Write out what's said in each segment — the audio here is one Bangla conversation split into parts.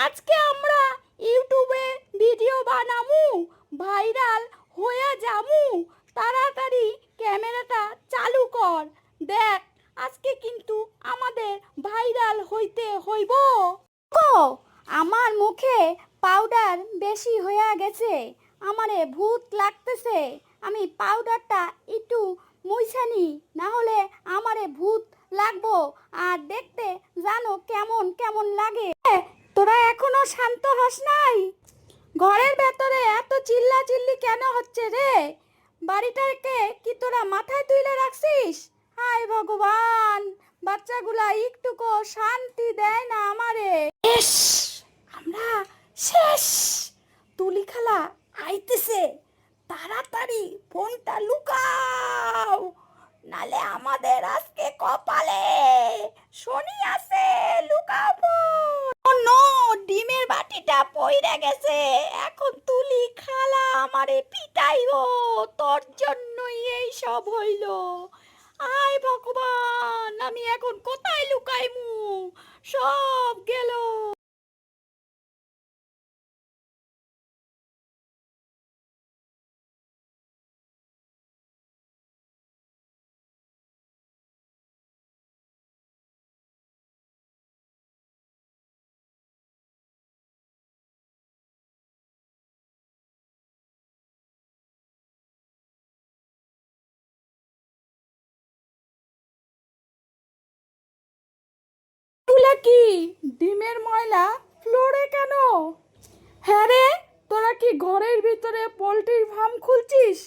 আজকে আমরা ইউটিউবে ভিডিও বানামু, ভাইরাল হয়ে যামু। তাড়াতাড়ি ক্যামেরাটা চালু কর। দেখ, আজকে কিন্তু আমাদের ভাইরাল হইতে হইব। ও, আমার মুখে পাউডার বেশি হয়ে গেছে, আমারে ভূত লাগতেছে। আমি পাউডারটা একটু মুইছানি, না হলে আমারে ভূত লাগবো। আর দেখতে জানো কেমন কেমন লাগে। তোরা এখনো শান্ত হস নাই? ঘরের ভেতরে এত চিল্লাচিল্লি কেন হচ্ছে রে? বাড়িটাকে কি তোরা মাথায় তুলে রাখছিস? হায় ভগবান, বাচ্চাগুলা একটুকু শান্তি দেয় না আমারে। এস, আমরা শেষ। তুলি খালা আইতেছে, তাড়াতাড়ি ফোনটা লুকাও, নালে আমাদের আজকে কপালে শনি আছে। লুকাও ফোন। ও নো, ডিমের বাটিটা পইরা গেছে। এখন তুলি খালা আমারে পিটাইবো। তোর জন্যই এই সব হইল। আয় ভগবান, আমি এখন কোথায় লুকাইমু? সব গেল। এগুলা কি? ডিমের ময়লা ফ্লোরে কেন? হ্যাঁ রে, তোরা কি ঘরের ভিতরে পোল্ট্রির ফার্ম খুলছিস?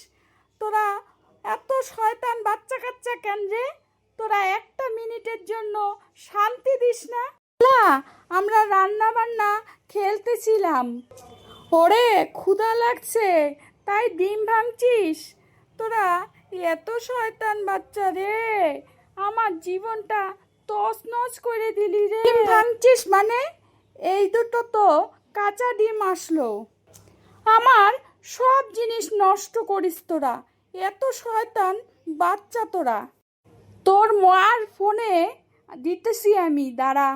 তোরা এত শয়তান বাচ্চা কাচ্চা কেন রে? তোরা একটা মিনিটের জন্য শান্তি দিস না? না, আমরা রান্না বান্না খেলতেছিলাম। ওরে, ক্ষুধা লাগছে তাই ডিম ভাঙছিস? তোরা এত শয়তান বাচ্চা রে, আমার জীবনটা তছনছ করে দিলি রে। ডিম ভাঙছিস মানে? এই দুটো তো কাঁচা ডিম আসলো। আমার সব জিনিস নষ্ট করিস তোরা, এত শয়তান বাচ্চা তোরা। তোর মার ফোনে দিতেছি আমি, দাঁড়া।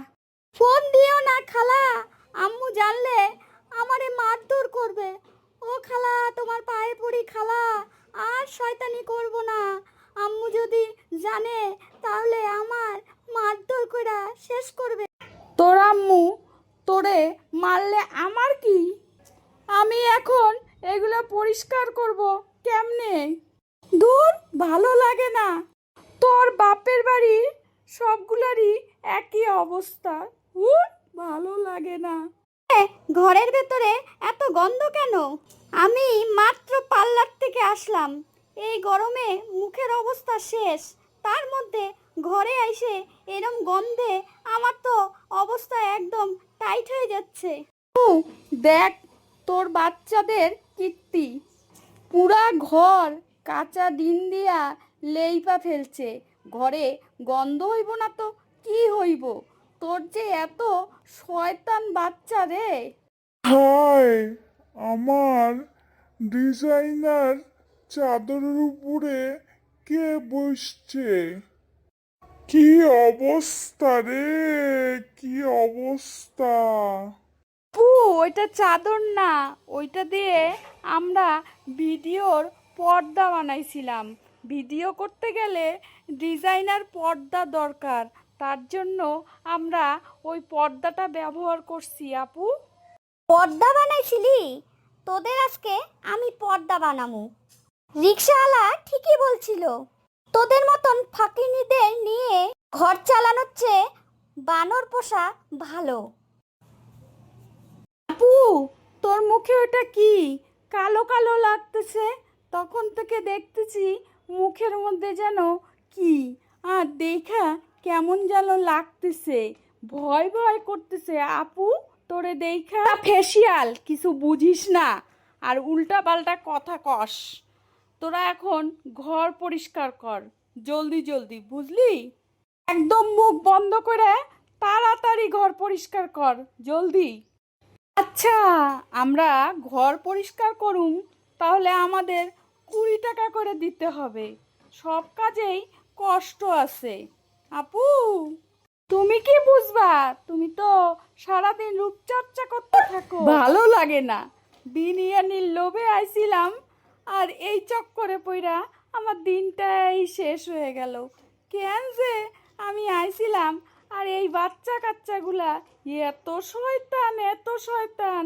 ফোন দিও না খালা, আম্মু জানলে আমারে মারধর করবে। ও খালা, তোমার পায়ে পড়ি খালা, আর শয়তানি করব না। আম্মু যদি জানে তাহলে আমার মারধর কইরা শেষ করবে। তোর আম্মু তোরে মারলে আমার কি? আমি এখন এগুলো পরিষ্কার করব কেমনে? দূর, ভালো লাগে না। তোর বাপের বাড়ি সবগুলারই একই অবস্থা। ভালো লাগে না। ঘরের ভেতরে এত গন্ধ কেন? আমি মাত্র পার্লার থেকে আসলাম। এই গরমে মুখের অবস্থা শেষ, তার মধ্যে ঘরে এসে এরম গন্ধে আমার তো অবস্থা একদম টাইট হয়ে যাচ্ছে। দেখ তোর বাচ্চাদের কীর্তি, পুরা ঘর কাঁচা ডিম দিয়া লেইপা ফেলছে। ঘরে গন্ধ হইব না তো কি হইব? তোর যে এত শয়তান বাচ্চা রে। হায়, আমার ডিজাইনার চাদরের উপরে কে বসছে? কি অবস্থা রে, কি অবস্থা! পু, ওইটা চাদর না, ওইটা দিয়ে আমরা ভিডিওর পর্দা বানাইছিলাম। ভিডিও করতে গেলে ডিজাইনার পর্দা দরকার, তার জন্য আমরা ওই পর্দাটা ব্যবহার করছি। আপু, পর্দা বানাইছিলি? তোদের আজকে আমি পর্দা বানামু। রিকশাওয়ালা ঠিকই বলছিল, তোদের মতন ফাঁকিনিদের নিয়ে ঘর চালানোর চেয়ে বানর পোষা ভালো। আপু, তোর মুখে ওটা কি কালো কালো লাগতেছে? তখন থেকে দেখতেছি মুখের মধ্যে যেন কি, আর দেখা কেমন যেন লাগতেছে, ভয় ভয় করতেছে। আপু, তোরে দেখা ফেসিয়াল কিছু বুঝিস না, আর উল্টা পাল্টা কথা কস। তোরা এখন ঘর পরিষ্কার কর জলদি জলদি, বুঝলি? একদম মুখ বন্ধ করে তাড়াতাড়ি ঘর পরিষ্কার কর, জলদি। আচ্ছা, আমরা ঘর পরিষ্কার করুম, তাহলে আমাদের 20 টাকা করে দিতে হবে। সব কাজেই কষ্ট আছে। আপু, তুমি কি বুঝবা? তুমি তো সারাদিন রূপচর্চা করতে ভালো লাগে না, বিরিয়ানির লোভে আইছিলাম আর এই চক্করে পইরা আমার দিনটাই শেষ হয়ে গেল। কেন যে আমি আইছিলাম আর এই বাচ্চা কাচ্চাগুলা এত শয়তান, এত শয়তান।